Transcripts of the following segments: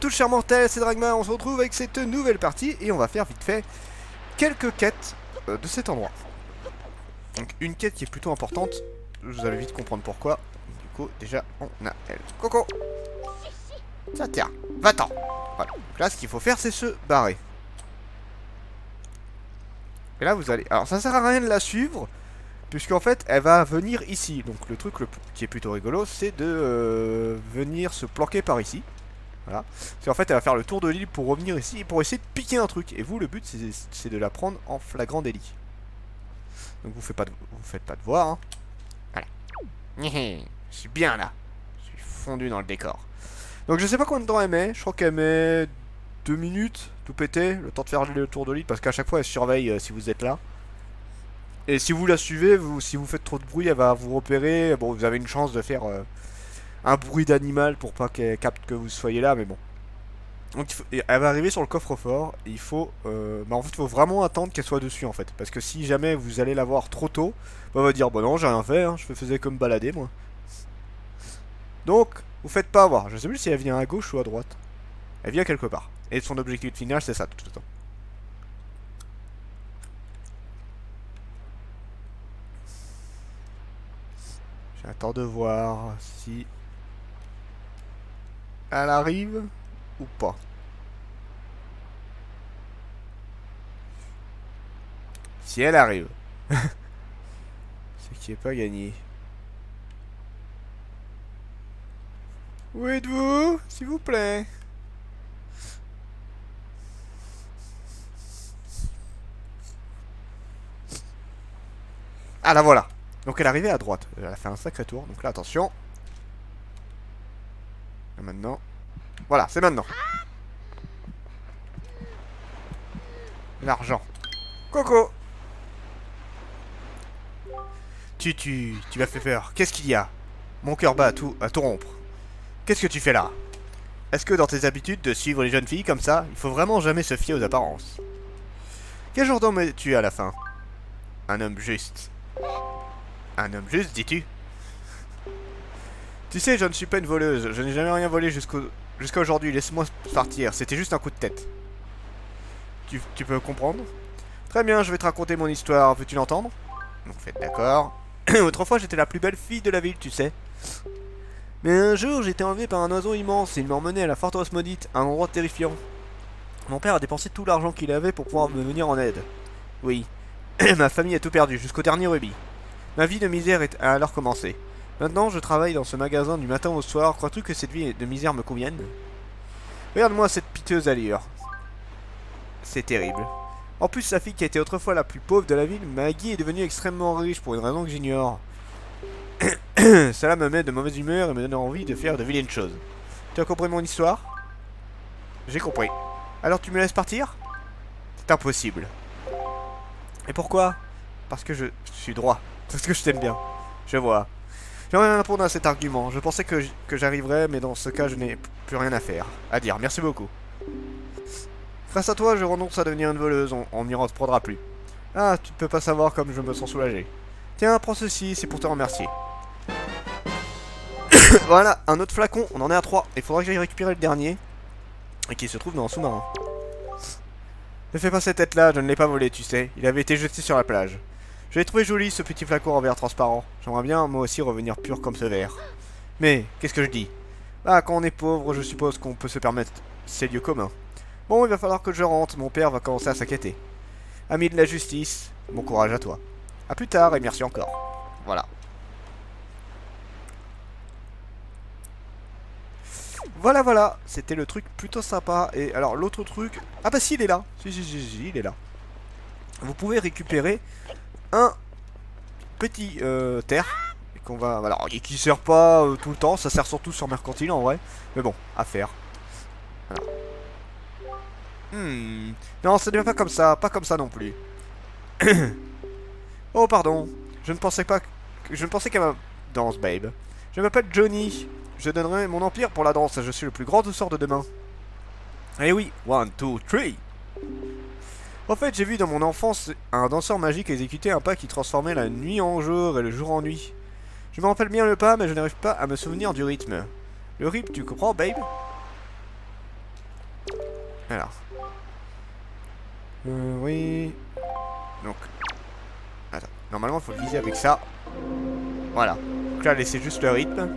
tous chers mortels, c'est Dragma, on se retrouve avec cette nouvelle partie et on va faire vite fait quelques quêtes de cet endroit. Donc une quête qui est plutôt importante, vous allez vite comprendre pourquoi. Du coup déjà on a elle. Coco. Ça tiens, va-t'en. Voilà, donc là ce qu'il faut faire c'est se barrer. Et là vous allez... Alors ça sert à rien de la suivre, puisqu'en fait elle va venir ici. Donc le truc qui est plutôt rigolo c'est de venir se planquer par ici. Voilà. Parce qu'en fait, elle va faire le tour de l'île pour revenir ici et pour essayer de piquer un truc. Et vous, le but, c'est de la prendre en flagrant délit. Donc vous faites pas de voix, hein. Voilà. Je suis bien là. Je suis fondu dans le décor. Donc je sais pas combien de temps elle met. Je crois qu'elle met 2 minutes, tout péter, le temps de faire le tour de l'île. Parce qu'à chaque fois, elle surveille si vous êtes là. Et si vous la suivez, si vous faites trop de bruit, elle va vous repérer. Bon, vous avez une chance de faire un bruit d'animal pour pas qu'elle capte que vous soyez là, mais bon. Donc elle va arriver sur le coffre-fort. Il faut, en fait, il faut vraiment attendre qu'elle soit dessus en fait, parce que si jamais vous allez la voir trop tôt, bah, elle va dire bon non j'ai rien fait, hein, je me faisais comme balader moi. Donc vous faites pas avoir. Je sais plus si elle vient à gauche ou à droite. Elle vient quelque part. Et son objectif final c'est ça de toute façon. J'attends de voir si elle arrive ou pas. Si elle arrive, c'est qui est pas gagné. Où êtes-vous, s'il vous plaît? Ah la voilà. Donc elle est arrivée à droite. Elle a fait un sacré tour. Donc là attention. Et maintenant. Voilà, c'est maintenant. L'argent. Coco. Tu m'as fait peur. Qu'est-ce qu'il y a? Mon cœur bat à tout rompre. Qu'est-ce que tu fais là? Est-ce que dans tes habitudes de suivre les jeunes filles comme ça, il faut vraiment jamais se fier aux apparences? Quel genre d'homme es-tu à la fin? Un homme juste. Un homme juste, dis-tu? Tu sais, je ne suis pas une voleuse. Je n'ai jamais rien volé jusqu'à aujourd'hui. Laisse-moi partir. C'était juste un coup de tête. Tu peux comprendre? Très bien, je vais te raconter mon histoire. Veux-tu l'entendre? Donc faites d'accord. Autrefois, j'étais la plus belle fille de la ville, tu sais. Mais un jour, j'ai été enlevé par un oiseau immense et il m'a emmené à la forteresse maudite, un endroit terrifiant. Mon père a dépensé tout l'argent qu'il avait pour pouvoir me venir en aide. Oui, ma famille a tout perdu, jusqu'au dernier rubis. Ma vie de misère a alors commencé. Maintenant, je travaille dans ce magasin du matin au soir. Crois-tu que cette vie de misère me convienne? Regarde-moi cette piteuse allure. C'est terrible. En plus, sa fille qui était autrefois la plus pauvre de la ville, Maggie, est devenue extrêmement riche pour une raison que j'ignore. Cela me met de mauvaise humeur et me donne envie de faire de vilaines choses. Tu as compris mon histoire? J'ai compris. Alors tu me laisses partir? C'est impossible. Et pourquoi? Parce que je suis droit. Parce que je t'aime bien. Je vois. J'aimerais rien répondre à cet argument. Je pensais que j'arriverais, mais dans ce cas, je n'ai plus rien à faire. À dire. Merci beaucoup. Grâce à toi, je renonce à devenir une voleuse. On n'y reprendra plus. Ah, tu ne peux pas savoir comme je me sens soulagé. Tiens, prends ceci, c'est pour te remercier. Voilà, un autre flacon. On en est à 3. Il faudra que j'aille récupérer le dernier. Et qui se trouve dans un sous-marin. Ne fais pas cette tête-là, je ne l'ai pas volé, tu sais. Il avait été jeté sur la plage. Je l'ai trouvé joli, ce petit flacon en verre transparent. J'aimerais bien, moi aussi, revenir pur comme ce verre. Mais, qu'est-ce que je dis? Ah, quand on est pauvre, je suppose qu'on peut se permettre ces lieux communs. Bon, il va falloir que je rentre, mon père va commencer à s'inquiéter. Ami de la justice, bon courage à toi. A plus tard et merci encore. Voilà. Voilà, voilà, c'était le truc plutôt sympa. Et alors, l'autre truc... Ah bah si, il est là. Si, il est là. Vous pouvez récupérer un petit terre qu'on va... Alors, et qui sert pas tout le temps, ça sert surtout sur Mercantile en vrai. Mais bon, à faire. Voilà. Non, ça ne va pas comme ça non plus. Oh, pardon. Je ne pensais pas... Je ne pensais qu'à ma danse, babe. Je m'appelle Johnny. Je donnerai mon empire pour la danse. Je suis le plus grand danseur de demain. Eh oui, 1, 2, 3. En fait, j'ai vu dans mon enfance un danseur magique exécuter un pas qui transformait la nuit en jour et le jour en nuit. Je me rappelle bien le pas, mais je n'arrive pas à me souvenir du rythme. Le rythme, tu comprends, babe? Alors. Oui. Donc. Attends. Normalement, il faut le viser avec ça. Voilà. Donc là, laissez juste le rythme.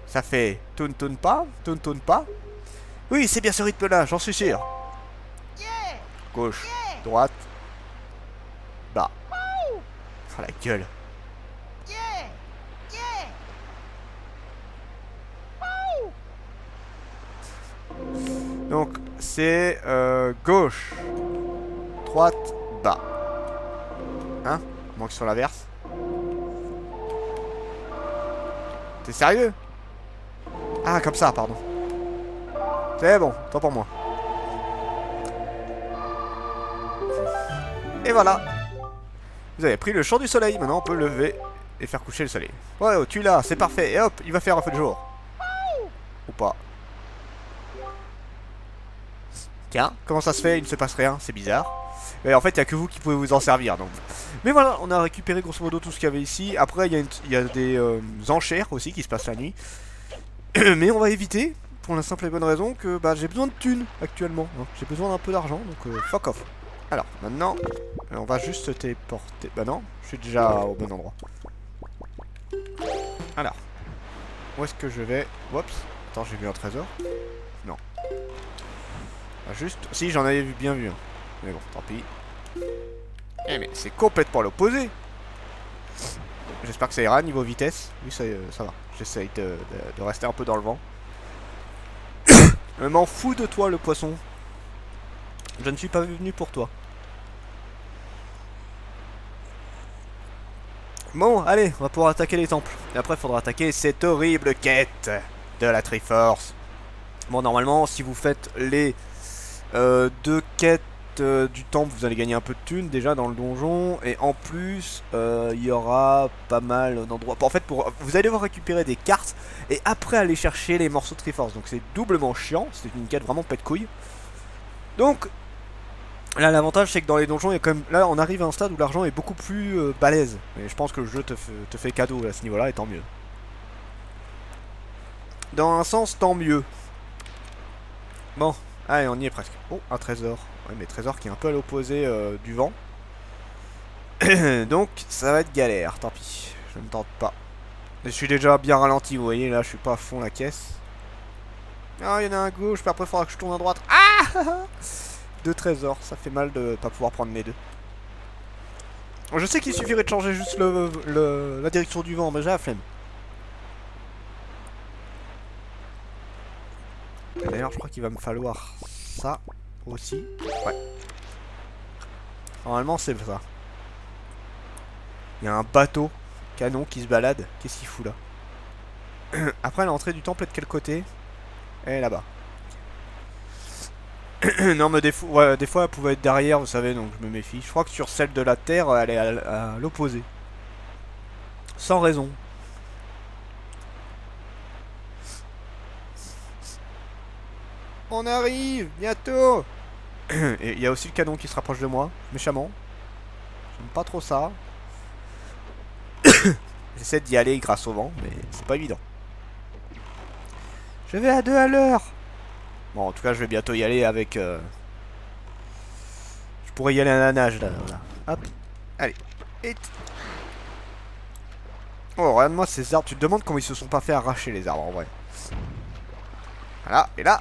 Ça fait tourne, tourne pas, tourne, tourne pas. Oui, c'est bien ce rythme-là, j'en suis sûr. Gauche, droite, bas. Oh la gueule. Donc, c'est gauche, droite, bas. Hein? Manque sur l'inverse. T'es sérieux? Ah, comme ça, pardon. C'est bon, tant pour moi. Et voilà. Vous avez pris le champ du soleil. Maintenant, on peut lever et faire coucher le soleil. Ouais, oh, tu l'as, c'est parfait. Et hop, il va faire un feu de jour. Ou pas. Tiens, comment ça se fait? Il ne se passe rien, c'est bizarre. Et en fait, il n'y a que vous qui pouvez vous en servir. Donc. Mais voilà, on a récupéré grosso modo tout ce qu'il y avait ici. Après, il y a des enchères aussi qui se passent la nuit. Mais on va éviter, pour la simple et bonne raison que bah, j'ai besoin de thunes actuellement. Hein. J'ai besoin d'un peu d'argent, donc fuck off. Alors, maintenant, on va juste se téléporter. Bah non, je suis déjà au bon endroit. Alors, où est-ce que je vais? Oups, attends, j'ai vu un trésor. Non. Bah, juste, si, j'en avais bien vu. Hein. Mais bon, tant pis. Eh mais c'est complètement l'opposé. J'espère que ça ira niveau vitesse. Oui, ça va. J'essaye de rester un peu dans le vent. Je m'en fous de toi, le poisson. Je ne suis pas venu pour toi. Bon, allez, on va pouvoir attaquer les temples. Et après, il faudra attaquer cette horrible quête de la Triforce. Bon, normalement, si vous faites les deux quêtes du temple, vous allez gagner un peu de thunes déjà dans le donjon. Et en plus, il y aura pas mal d'endroits. En fait, vous allez devoir récupérer des cartes et après aller chercher les morceaux de Triforce. Donc c'est doublement chiant. C'est une quête vraiment pète couille. Donc là, l'avantage, c'est que dans les donjons, il y a quand même... Là, on arrive à un stade où l'argent est beaucoup plus balèze. Et je pense que le jeu te fait cadeau à ce niveau-là, et tant mieux. Dans un sens, tant mieux. Bon, allez, on y est presque. Oh, un trésor. Ouais, mais trésor qui est un peu à l'opposé du vent. Donc, ça va être galère, tant pis. Je ne tente pas. Je suis déjà bien ralenti, vous voyez, là, je suis pas à fond la caisse. Ah, il y en a un à gauche, puis après, il faudra que je tourne à droite. Ah! Deux trésors, ça fait mal de pas pouvoir prendre les deux. Je sais qu'il suffirait de changer juste la direction du vent, mais j'ai la flemme. D'ailleurs, je crois qu'il va me falloir ça aussi. Ouais. Normalement, c'est ça. Il y a un bateau canon qui se balade. Qu'est-ce qu'il fout là? Après, l'entrée du temple est de quel côté? Elle est là-bas. Non, mais des fois, elle pouvait être derrière, vous savez, donc je me méfie. Je crois que sur celle de la terre, elle est à l'opposé. Sans raison. On arrive, bientôt. Et il y a aussi le canon qui se rapproche de moi, méchamment. J'aime pas trop ça. J'essaie d'y aller grâce au vent, mais c'est pas évident. Je vais à 2 à l'heure. Bon, en tout cas, je vais bientôt y aller avec... Je pourrais y aller à la nage, là. Voilà. Hop. Allez. Et... Oh, regarde-moi ces arbres. Tu te demandes comment ils se sont pas fait arracher, les arbres, en vrai. Voilà. Et là,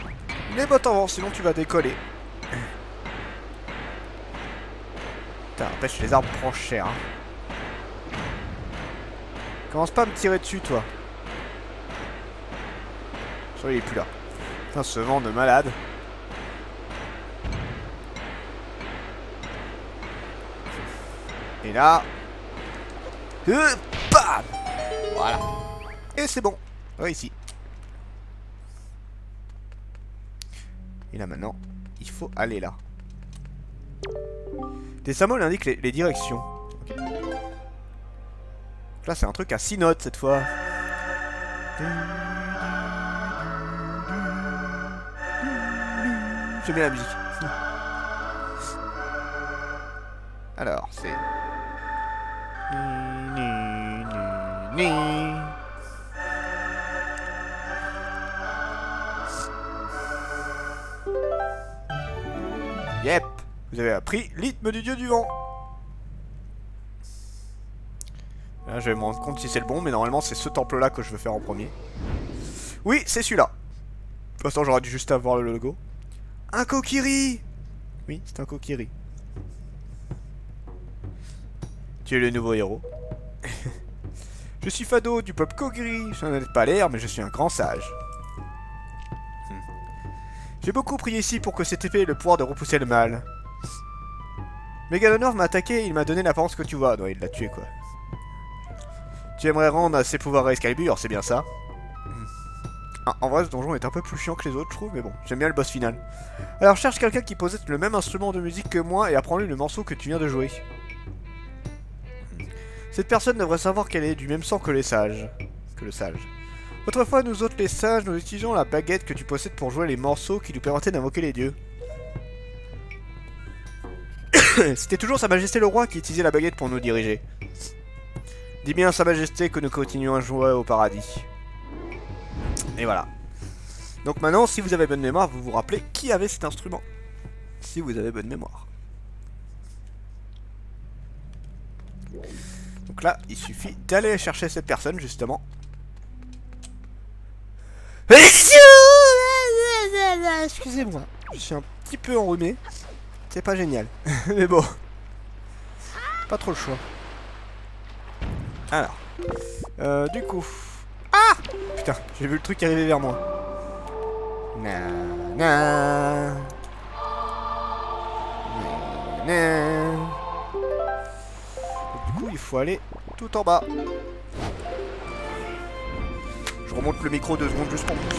les bottes en vent, sinon tu vas décoller. Putain, empêche, les arbres prennent cher. Hein. Commence pas à me tirer dessus, toi. Ça, il est plus là. Putain, ce vent de malade. Et là... Bam! Voilà. Et c'est bon. Réussi. Et là, maintenant, il faut aller là. Des symboles indiquent les directions. Okay. Là, c'est un truc à 6 notes, cette fois. J'aime bien la musique. Alors, c'est... Yep. Vous avez appris l'hymne du dieu du vent. Là, je vais me rendre compte si c'est le bon, mais normalement c'est ce temple-là que je veux faire en premier. Oui, c'est celui-là. De toute façon, j'aurais dû juste avoir le logo. Un Kokiri. Oui, c'est un Kokiri. Tu es le nouveau héros. Je suis Fado du peuple Kokiri. Je n'en ai pas l'air, mais je suis un grand sage. J'ai beaucoup prié ici pour que cette épée ait le pouvoir de repousser le mal. Megalonor m'a attaqué et il m'a donné l'apparence que tu vois. Non, il l'a tué, quoi. Tu aimerais rendre ses pouvoirs à Excalibur, c'est bien ça? Ah, en vrai, ce donjon est un peu plus chiant que les autres, je trouve, mais bon, j'aime bien le boss final. Alors, cherche quelqu'un qui possède le même instrument de musique que moi et apprends-lui le morceau que tu viens de jouer. Cette personne devrait savoir qu'elle est du même sang que les sages. Que le sage. Autrefois, nous autres les sages, nous utilisions la baguette que tu possèdes pour jouer les morceaux qui nous permettaient d'invoquer les dieux. C'était toujours Sa Majesté le Roi qui utilisait la baguette pour nous diriger. Dis bien Sa Majesté que nous continuons à jouer au paradis. Et voilà. Donc maintenant, si vous avez bonne mémoire, vous vous rappelez qui avait cet instrument. Si vous avez bonne mémoire. Donc là, il suffit d'aller chercher cette personne, justement. Excusez-moi, je suis un petit peu enrhumé. C'est pas génial. Mais bon. Pas trop le choix. Alors. Du coup. Ah! Putain, j'ai vu le truc arriver vers moi. Na na. Na na. Du coup, il faut aller tout en bas. Je remonte le micro 2 secondes juste pour plus.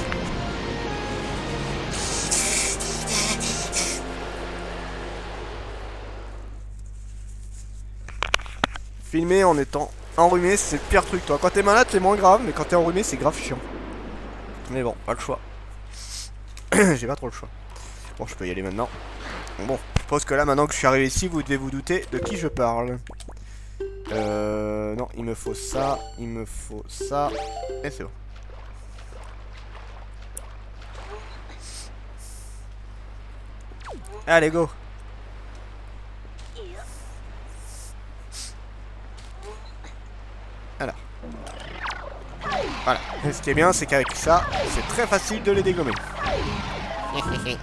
Filmer en étant enrhumé, c'est le pire truc, toi. Quand t'es malade, c'est moins grave, mais quand t'es enrhumé, c'est grave chiant. Mais bon, pas le choix. J'ai pas trop le choix. Bon, je peux y aller maintenant. Bon, je suppose que là, maintenant que je suis arrivé ici, vous devez vous douter de qui je parle. Non, il me faut ça, il me faut ça. Et c'est bon. Allez, go. Alors. Voilà. Et ce qui est bien, c'est qu'avec ça, c'est très facile de les dégommer.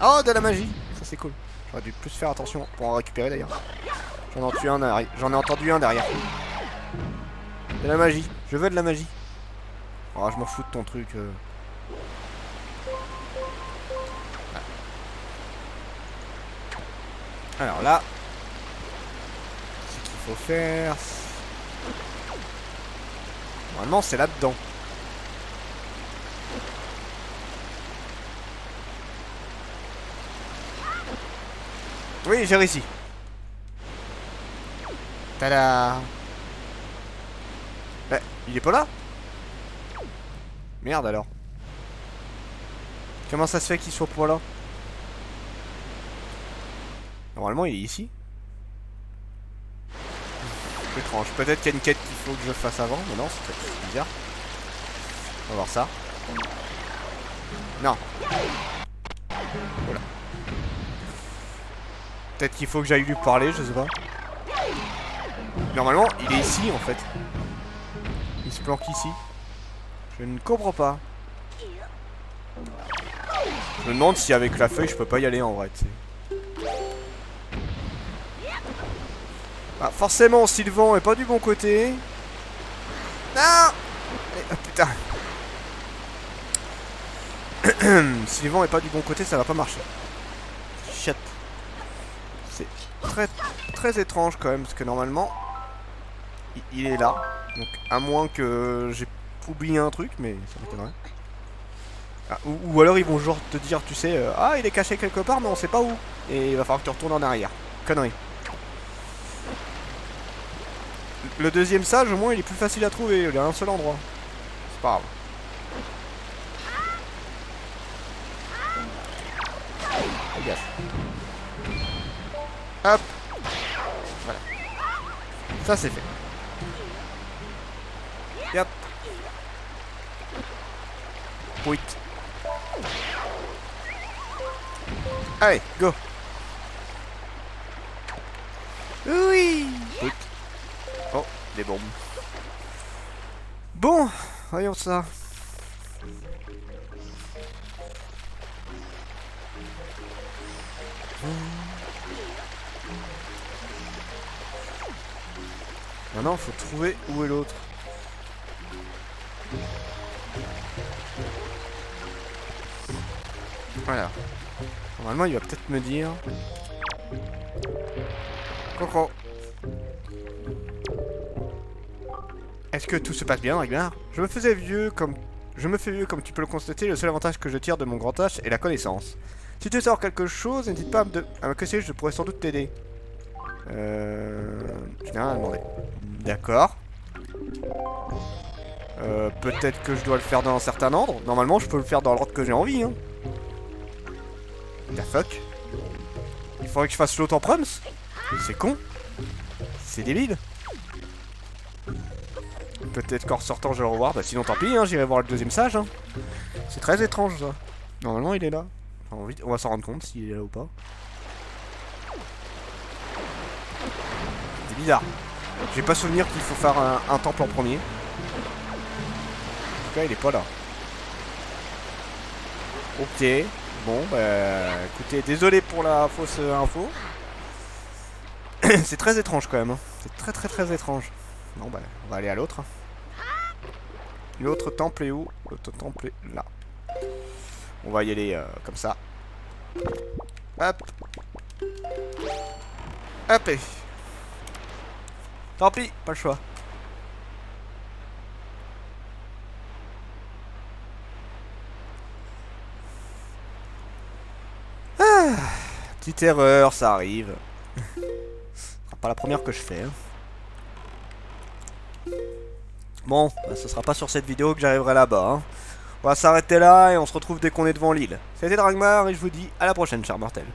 Oh, de la magie. Ça, c'est cool. J'aurais dû plus faire attention pour en récupérer, d'ailleurs. J'en ai entendu un derrière. De la magie. Je veux de la magie. Oh, je m'en fous de ton truc. Alors là, ce qu'il faut faire... Normalement, c'est là-dedans. Oui, j'ai réussi. Tada. Bah, il est pas là? Merde alors. Comment ça se fait qu'il soit pas là? Normalement, il est ici. C'est étrange. Peut-être qu'il y a une quête qu'il faut que je fasse avant, mais non, c'est bizarre. On va voir ça. Non. Voilà. Peut-être qu'il faut que j'aille lui parler, je sais pas. Normalement, il est ici en fait. Il se planque ici. Je ne comprends pas. Je me demande si avec la feuille je peux pas y aller en vrai, tu sais. Ah, forcément, si le vent est pas du bon côté. Non! Oh, putain. Si le vent est pas du bon côté, ça va pas marcher. Shit. C'est très étrange quand même, parce que normalement, il est là. Donc, à moins que j'ai oublié un truc, mais ça m'étonnerait. Ah, ou alors ils vont genre te dire, tu sais, ah, il est caché quelque part, mais on sait pas où. Et il va falloir que tu retournes en arrière. Connerie. Le deuxième sage, au moins, il est plus facile à trouver. Il est à un seul endroit. C'est pas grave. Regarde. Hop. Voilà. Ça, c'est fait. Yep. Wait. Allez, go. des bombes. Bon, voyons ça. Maintenant, faut trouver où est l'autre. Voilà. Normalement, il va peut-être me dire... Coco. Est-ce que tout se passe bien, Ragnar? Je me fais vieux comme tu peux le constater. Le seul avantage que je tire de mon grand âge est la connaissance. Si tu sors quelque chose, n'hésite pas à me questionner, je pourrais sans doute t'aider. Je n'ai rien à demander. D'accord. Peut-être que je dois le faire dans un certain ordre. Normalement, je peux le faire dans l'ordre que j'ai envie, hein. La fuck. Il faudrait que je fasse l'autre en proms. C'est con. C'est débile. Peut-être qu'en ressortant je vais le revoir. Bah sinon tant pis, hein, j'irai voir le deuxième sage. Hein. C'est très étrange ça. Normalement il est là. Enfin, on va s'en rendre compte s'il est là ou pas. C'est bizarre. J'ai pas souvenir qu'il faut faire un temple en premier. En tout cas il est pas là. Ok. Bon bah écoutez, désolé pour la fausse info. C'est très étrange quand même. Hein. C'est très étrange. Non bah on va aller à l'autre. L'autre temple est où? L'autre temple est là. On va y aller comme ça. Hop. Hop. Tant pis, pas le choix. Ah, petite erreur, ça arrive. Ce sera pas la première que je fais. Hein. Bon, bah, ce sera pas sur cette vidéo que j'arriverai là-bas. Hein. On va s'arrêter là et on se retrouve dès qu'on est devant l'île. C'était Dragmar et je vous dis à la prochaine, chers mortels.